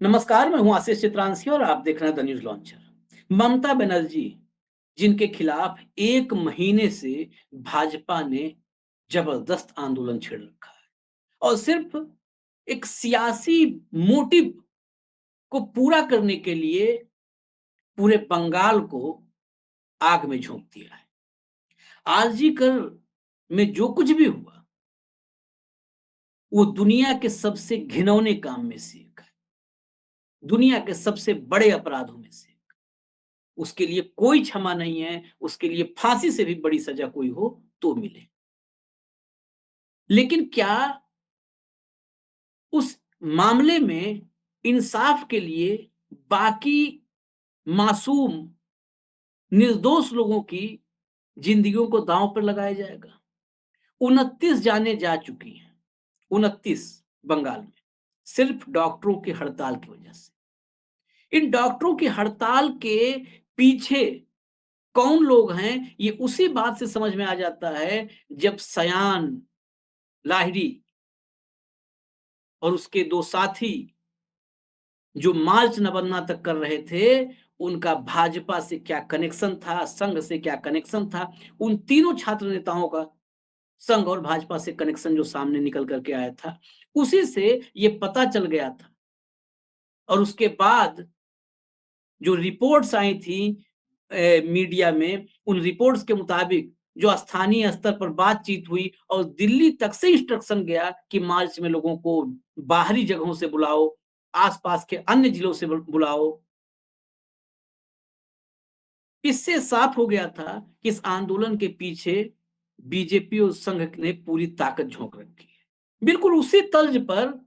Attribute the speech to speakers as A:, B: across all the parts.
A: नमस्कार, मैं हूं आशीष चित्रांशी और आप देख रहे हैं the news launcher. Mamata Banerjee, जिनके खिलाफ 1 महीने से भाजपा ने जबरदस्त आंदोलन छेड़ रखा है और सिर्फ एक सियासी मोटिव को पूरा करने के लिए पूरे बंगाल को आग में झोंक दिया है। आरजी कर में जो कुछ भी हुआ, वो दुनिया के सबसे घिनौने काम में से एक है, दुनिया के सबसे बड़े अपराधों में से। उसके लिए कोई क्षमा नहीं है, उसके लिए फांसी से भी बड़ी सजा कोई हो तो मिले। लेकिन क्या उस मामले में इंसाफ के लिए बाकी मासूम, निर्दोष लोगों की जिंदगियों को दांव पर लगाया जाएगा? 29 जानें जा चुकी हैं, 29 बंगाल में, सिर्फ डॉक्टरों की हड़ताल की वजह से। इन डॉक्टरों की हड़ताल के पीछे कौन लोग हैं, ये उसी बात से समझ में आ जाता है जब सयान लाहिड़ी और उसके 2 साथी जो मार्च नवन्ना तक कर रहे थे, उनका भाजपा से क्या कनेक्शन था, संघ से क्या कनेक्शन था। उन तीनों छात्र नेताओं का संघ और भाजपा से कनेक्शन जो सामने निकल करके आया था, उसी से ये पता चल गया था। और उसके बाद जो रिपोर्ट्स आई थी मीडिया में, उन रिपोर्ट्स के मुताबिक जो स्थानीय स्तर पर बातचीत हुई और दिल्ली तक से इंस्ट्रक्शन गया कि मार्च में लोगों को बाहरी जगहों से बुलाओ, आसपास के अन्य जिलों से बुलाओ। इससे साफ हो गया था कि इस आंदोलन के पीछे बीजेपी और संघ ने पूरी ताकत झोंक रखी है। बिल्कुल उसी तर्ज पर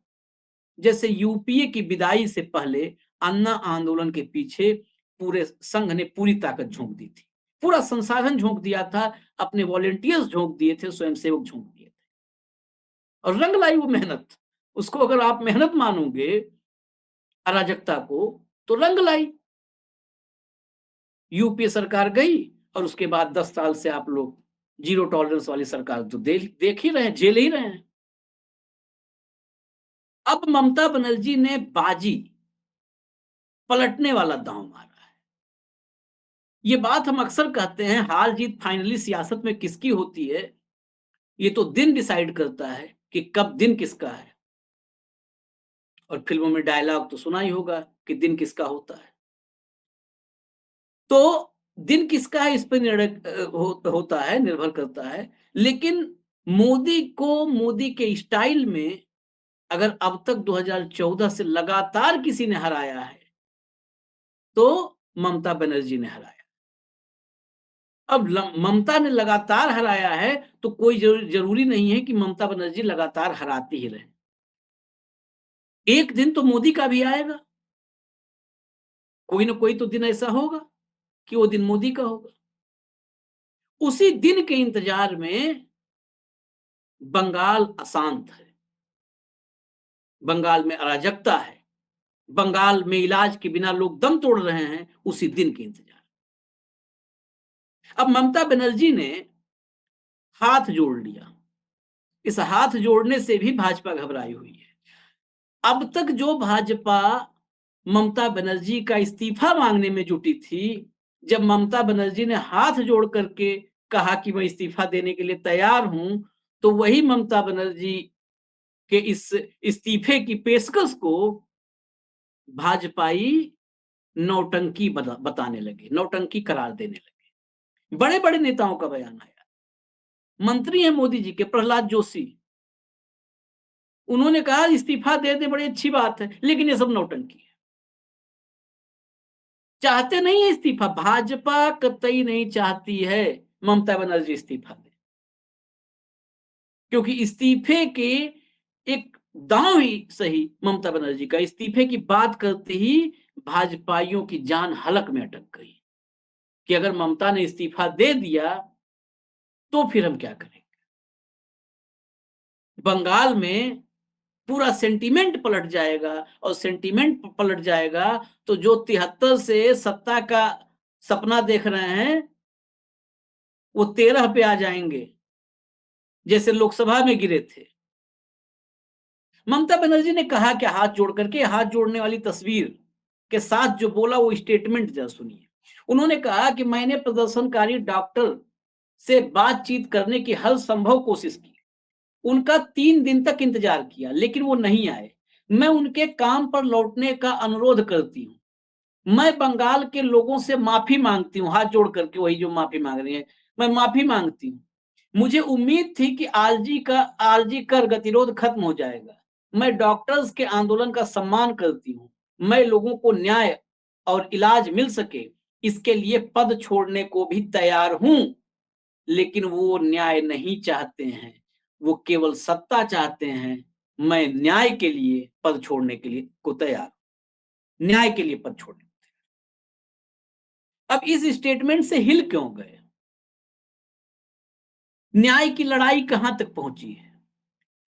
A: जैसे यूपीए की विदाई से पहले अन्ना आंदोलन के पीछे पूरे संघ ने पूरी ताकत झोंक दी थी, पूरा संसाधन झोंक दिया था, अपने वॉलेंटियर्स झोंक दिए थे, स्वयंसेवक झोंक दिए थे और रंग लाई वो मेहनत। उसको अगर आप मेहनत मानोगे अराजकता को, तो रंग लाई। यूपीए सरकार गई और उसके बाद 10 साल से आप लोग जीरो टॉलरेंस वाली सरकार तो देख ही रहे हैं, झेल ही रहे हैं। अब ममता बनर्जी ने बाजी पलटने वाला दांव मारा है। ये बात हम अक्सर कहते हैं, हार जीत फाइनली सियासत में किसकी होती है, ये तो दिन डिसाइड करता है कि कब दिन किसका है। और फिल्मों में डायलॉग तो सुना ही होगा कि दिन किसका होता है। तो दिन किसका है इस पर होता है, निर्भर करता है। लेकिन मोदी को मोदी के स्टाइल में अगर अब तक 2014 से लगातार किसी ने हराया है, तो ममता बनर्जी ने हराया। अब ममता ने लगातार हराया है, तो कोई जरूरी नहीं है कि ममता बनर्जी लगातार हराती ही रहे। एक दिन तो मोदी का भी आएगा, कोई ना कोई तो दिन ऐसा होगा कि वो दिन मोदी का होगा। उसी दिन के इंतजार में बंगाल अशांत है, बंगाल में अराजकता है, बंगाल में इलाज के बिना लोग दम तोड़ रहे हैं, उसी दिन के इंतजार। अब ममता बनर्जी ने हाथ जोड़ लिया। इस हाथ जोड़ने से भी भाजपा घबराई हुई है। अब तक जो भाजपा ममता बनर्जी का इस्तीफा मांगने में जुटी थी, जब ममता बनर्जी ने हाथ जोड़ करके कहा कि मैं इस्तीफा देने के लिए तैयार हूं, तो वही ममता बनर्जी के इस इस्तीफे की पेशकश को भाजपाई नौटंकी बताने लगे, नौटंकी करार देने लगे। बड़े बड़े नेताओं का बयान आया। मंत्री हैं मोदी जी के, प्रहलाद जोशी, उन्होंने कहा इस्तीफा दे दे बड़ी अच्छी बात है, लेकिन ये सब नौटंकी है। चाहते नहीं है इस्तीफा, भाजपा कतई नहीं चाहती है ममता बनर्जी इस्तीफा दे, क्योंकि इस्तीफे के एक दांव ही सही ममता बनर्जी का, इस्तीफे की बात करते ही भाजपाइयों की जान हलक में अटक गई कि अगर ममता ने इस्तीफा दे दिया तो फिर हम क्या करेंगे। बंगाल में पूरा सेंटीमेंट पलट जाएगा, और सेंटीमेंट पलट जाएगा तो जो 73 से सत्ता का सपना देख रहे हैं, वो 13 पे आ जाएंगे, जैसे लोकसभा में गिरे थे। ममता बनर्जी ने कहा कि हाथ जोड़ करके, हाथ जोड़ने वाली तस्वीर के साथ जो बोला वो स्टेटमेंट जरा सुनिए। उन्होंने कहा कि मैंने प्रदर्शनकारी डॉक्टर से बातचीत करने की हर संभव कोशिश की। उनका 3 दिन तक इंतजार किया, लेकिन वो नहीं आए। मैं उनके काम पर लौटने का अनुरोध करती हूँ। मैं बंगाल के लोगों से माफी मांगती हूँ, हाथ जोड़ करके वही जो माफी मांग रही हैं, मैं माफी मांगती हूँ। मुझे उम्मीद थी कि आरजी कर गतिरोध खत्म हो जाएगा। मैं डॉक्टर्स के आंदोलन का सम्मान करती हूँ। मैं लोगों को न्याय और इलाज मिल सके, इसके लिए पद छोड़ने को भी तैयार हूँ। लेकिन वो न्याय नहीं चाहते हैं, वो केवल सत्ता चाहते हैं। मैं न्याय के लिए पद छोड़ने के लिए को तैयार, न्याय के लिए पद छोड़ने। अब इस स्टेटमेंट से हिल क्यों गए? न्याय की लड़ाई कहां तक पहुंची है?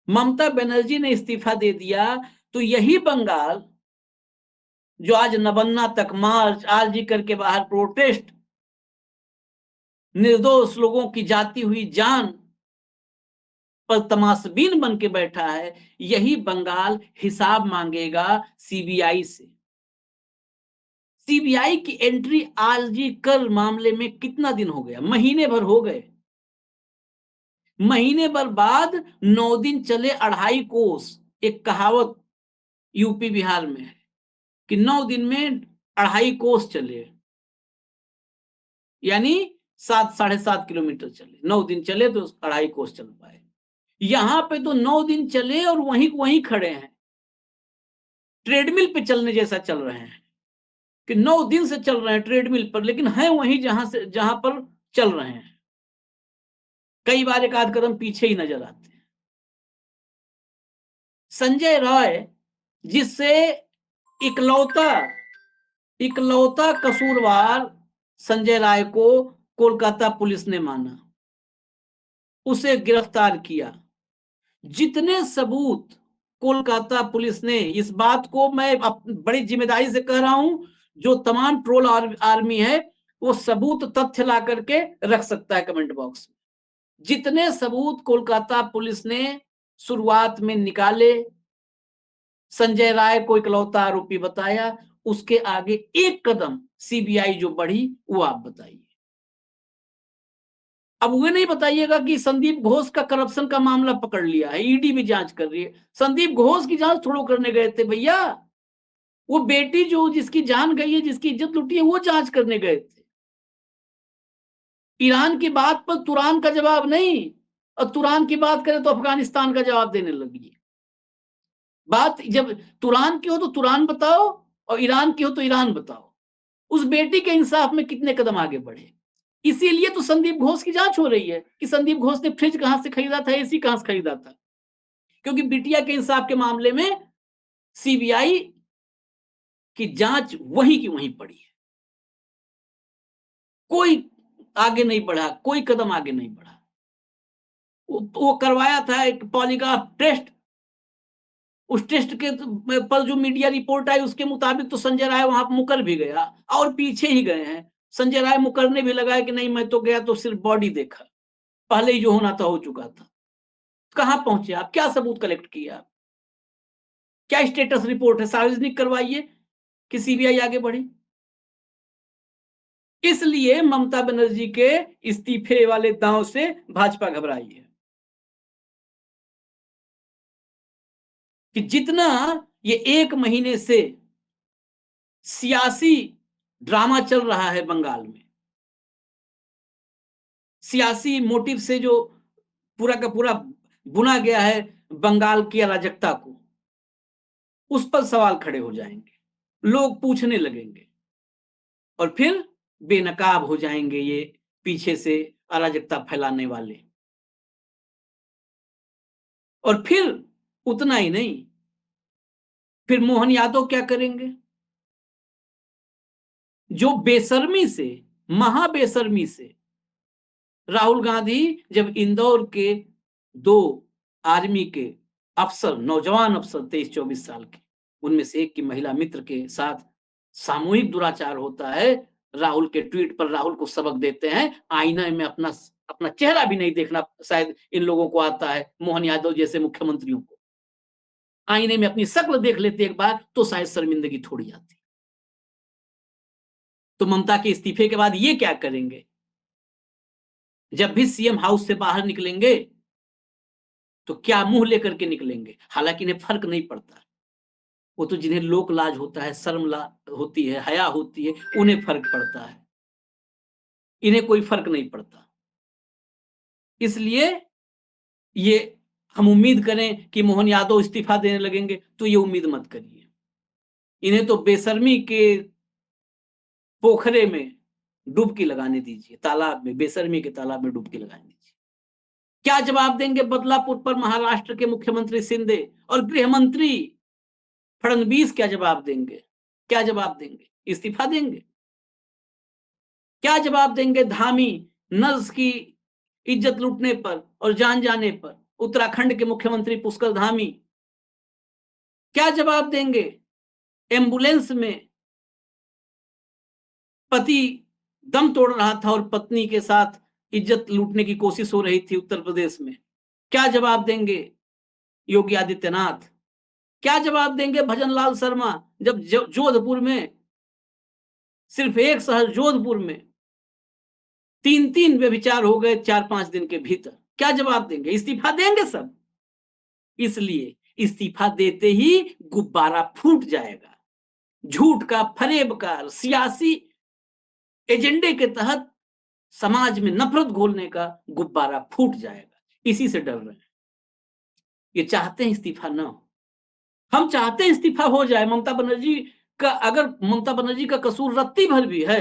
A: ममता बनर्जी ने इस्तीफा दे दिया तो यही बंगाल जो आज नबन्ना तक मार्च, आरजी करके बाहर प्रोटेस्ट, निर्दोष लोगों की जाती हुई जान पर तमाशबीन बन के बैठा है, यही बंगाल हिसाब मांगेगा सीबीआई से। सीबीआई की एंट्री आरजी कर मामले में कितना दिन हो गया? महीने भर हो गए। महीने भर बाद 9 दिन चले 2.5 कोस। एक कहावत यूपी बिहार में है कि 9 दिन में 2.5 कोस चले, यानी 7 7.5 किलोमीटर चले। 9 दिन चले तो 2.5 कोस चल पाए। यहां पे तो 9 दिन चले और वहीं वहीं खड़े हैं, ट्रेडमिल पे चलने जैसा चल रहे हैं कि 9 दिन से चल रहे हैं ट्रेडमिल पर, लेकिन है वहीं जहां पर चल रहे हैं। कई बार एक आध कदम पीछे ही नजर आते हैं। संजय राय, जिससे इकलौता इकलौता कसूरवार संजय राय को कोलकाता पुलिस ने माना, उसे गिरफ्तार किया। जितने सबूत कोलकाता पुलिस ने, इस बात को मैं बड़ी जिम्मेदारी से कह रहा हूं, जो तमाम ट्रोल आर्मी है वो सबूत तथ्य ला करके रख सकता है कमेंट बॉक्स में। जितने सबूत कोलकाता पुलिस ने शुरुआत में निकाले, संजय राय को इकलौता आरोपी बताया, उसके आगे एक कदम सीबीआई जो बढ़ी वो आप बताइए। अब वो नहीं बताइएगा कि संदीप घोष का करप्शन का मामला पकड़ लिया है, ईडी भी जांच कर रही है। संदीप घोष की जांच थोड़ो करने गए थे भैया, वो बेटी जो जिसकी जान गई है, जिसकी इज्जत लुटी है, वो जांच करने गए थे। ईरान की बात पर तुरान का जवाब नहीं, और तुरान की बात करें तो अफगानिस्तान का जवाब देने लगी। बात जब तुरान की हो तो तुरान बताओ, और ईरान की हो तो ईरान बताओ। उस बेटी के इंसाफ में कितने कदम आगे बढ़े? इसीलिए तो संदीप घोष की जांच हो रही है कि संदीप घोष ने फ्रिज कहां से खरीदा था, एसी कहां से खरीदा था, क्योंकि बिटिया के इंसाफ के मामले में सीबीआई की जांच वहीं की वहीं पड़ी है। कोई आगे नहीं बढ़ा, कोई कदम आगे नहीं बढ़ा। वो करवाया था एक पॉलीग्राफ टेस्ट, उस टेस्ट के पर जो मीडिया रिपोर्ट आई उसके मुताबिक तो संजय राय वहां मुकर भी गया, और पीछे ही गए हैं। संजय राय मुकरने भी लगा कि नहीं मैं तो गया तो सिर्फ बॉडी देखा, पहले ही जो होना था हो चुका था। कहां पहुंचे आप? क्या सबूत कलेक्ट किया? क्या स्टेटस रिपोर्ट है? सार्वजनिक करवाइए कि सीबीआई आगे बढ़ी। इसलिए ममता बनर्जी के इस्तीफे वाले दांव से भाजपा घबराई है कि जितना ये 1 महीने से सियासी ड्रामा चल रहा है बंगाल में, सियासी मोटिव से जो पूरा का पूरा बुना गया है बंगाल की अराजकता को, उस पर सवाल खड़े हो जाएंगे, लोग पूछने लगेंगे, और फिर बेनकाब हो जाएंगे ये पीछे से अराजकता फैलाने वाले। और फिर उतना ही नहीं, फिर मोहन यादव क्या करेंगे? जो बेशर्मी से, महाबेशर्मी से राहुल गांधी जब इंदौर के 2 आर्मी के अफसर, नौजवान अफसर 23-24 साल के, उनमें से एक की महिला मित्र के साथ सामूहिक दुराचार होता है, राहुल के ट्वीट पर राहुल को सबक देते हैं, आईने में अपना अपना चेहरा भी नहीं देखना शायद इन लोगों को आता है, मोहन यादव जैसे मुख्यमंत्रियों को। आईने में अपनी शक्ल देख लेते एक बार तो शायद शर्मिंदगी थोड़ी आती। तो ममता के इस्तीफे के बाद ये क्या करेंगे? जब भी सीएम हाउस से बाहर निकलेंगे तो क्या मुंह लेकर के निकलेंगे? हालांकि इन्हें फर्क नहीं पड़ता, वो तो जिन्हें लोक लाज होता है, शर्म होती है, हया होती है, उन्हें फर्क पड़ता है, इन्हें कोई फर्क नहीं पड़ता। इसलिए ये हम उम्मीद करें कि मोहन यादव इस्तीफा देने लगेंगे तो ये उम्मीद मत करिए। इन्हें तो बेशर्मी के पोखरे में डुबकी लगाने दीजिए, तालाब में, बेशर्मी के तालाब में डुबकी लगाने दीजिए। क्या जवाब देंगे बदलापुर पर महाराष्ट्र के मुख्यमंत्री शिंदे और गृह मंत्री फडणवीस? क्या जवाब देंगे? क्या जवाब देंगे? इस्तीफा देंगे? क्या जवाब देंगे धामी नर्स की इज्जत लूटने पर और जान जाने पर उत्तराखंड के मुख्यमंत्री पुष्कर धामी? क्या जवाब देंगे एम्बुलेंस में पति दम तोड़ रहा था और पत्नी के साथ इज्जत लूटने की कोशिश हो रही थी उत्तर प्रदेश में? क्या जवाब देंगे योगी आदित्यनाथ? क्या जवाब देंगे भजन लाल शर्मा जब जोधपुर में, सिर्फ एक शहर जोधपुर में 3-3 व्यभिचार हो गए 4-5 दिन के भीतर? क्या जवाब देंगे? इस्तीफा देंगे सब। इसलिए इस्तीफा देते ही गुब्बारा फूट जाएगा। झूठ का, फरेब का, सियासी एजेंडे के तहत समाज में नफरत घोलने का गुब्बारा फूट जाएगा। इसी से डर रहे हैं। ये चाहते हैं इस्तीफा ना हो। हम चाहते हैं इस्तीफा हो जाए। ममता बनर्जी का, अगर ममता बनर्जी का कसूर रत्ती भर भी है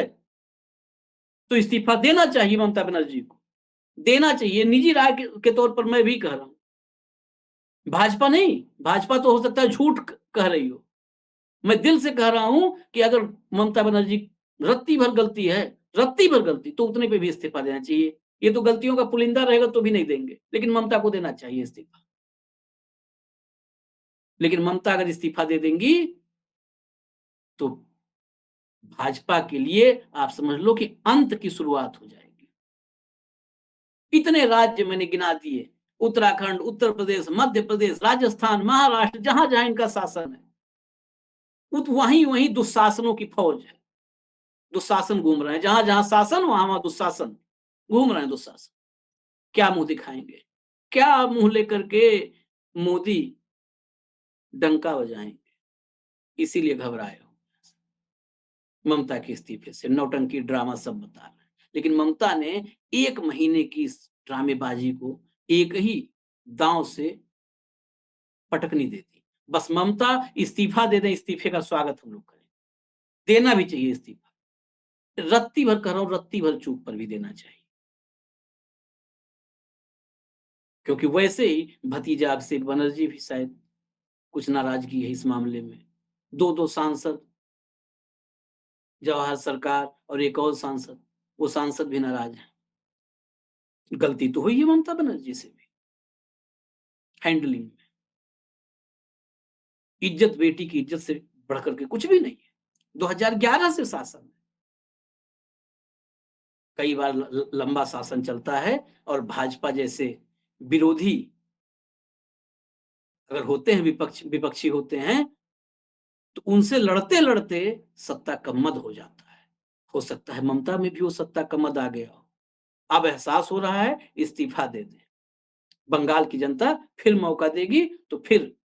A: तो इस्तीफा देना चाहिए ममता बनर्जी को, देना चाहिए। निजी राय के तौर पर मैं भी कह रहा हूं, भाजपा नहीं, भाजपा तो हो सकता है झूठ कह रही हो, मैं दिल से कह रहा हूं कि अगर ममता बनर्जी रत्ती भर गलती है, रत्ती भर गलती, तो उतने पे भी इस्तीफा देना चाहिए। ये तो गलतियों का पुलिंदा रहेगा तो भी नहीं देंगे, लेकिन ममता को देना चाहिए इस्तीफा। लेकिन ममता अगर इस्तीफा दे देंगी तो भाजपा के लिए आप समझ लो कि अंत की शुरुआत हो जाएगी। इतने राज्य मैंने गिना दिए, उत्तराखंड, उत्तर प्रदेश, मध्य प्रदेश, राजस्थान, महाराष्ट्र, जहां जहां इनका शासन है, वहीं वहीं दुशासनों की फौज है। दुशासन घूम रहे हैं, जहां जहां शासन वहां वहां दुशासन घूम रहे हैं। दुशासन क्या मुंह दिखाएंगे? क्या मुंह लेकर के मोदी डंका बजाएंगे? इसीलिए घबराए हो ममता के इस्तीफे से। नौटंकी ड्रामा सब बता रहे हैं, लेकिन ममता ने 1 महीने की इस ड्रामेबाजी को एक ही दांव से पटकनी दे दी। बस ममता इस्तीफा दे दें, इस्तीफे का स्वागत हम लोग करें, देना भी चाहिए इस्तीफा। रत्ती भर कह रहा हूं, रत्ती भर चूक पर भी देना चाहिए, क्योंकि वैसे ही भतीजा अभिषेक बनर्जी भी शायद कुछ नाराजगी है इस मामले में। 2-2 सांसद, जवाहर सरकार और एक और सांसद, वो सांसद भी नाराज हैं। गलती तो हुई है ममता बनर्जी से भी हैंडलिंग में। इज्जत, बेटी की इज्जत से बढ़कर के कुछ भी नहीं है। 2011 से शासन है। कई बार लंबा शासन चलता है और भाजपा जैसे विरोधी अगर होते हैं, विपक्षी होते हैं, तो उनसे लड़ते-लड़ते सत्ता का मद हो जाता है। हो सकता है ममता में भी वो सत्ता का मद आ गया हो। अब एहसास हो रहा है, इस्तीफा दे दें। बंगाल की जनता फिर मौका देगी तो फिर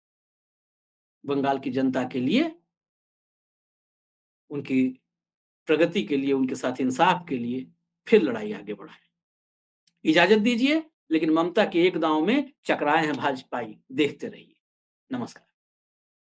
A: बंगाल की जनता के लिए, उनकी प्रगति के लिए, उनके साथ इंसाफ के लिए फिर लड़ाई आगे बढ़ाएं। इजाजत दीजिए, लेकिन ममता के एक दांव में चकराए हैं भाजपाई, देखते रहिए। नमस्कार।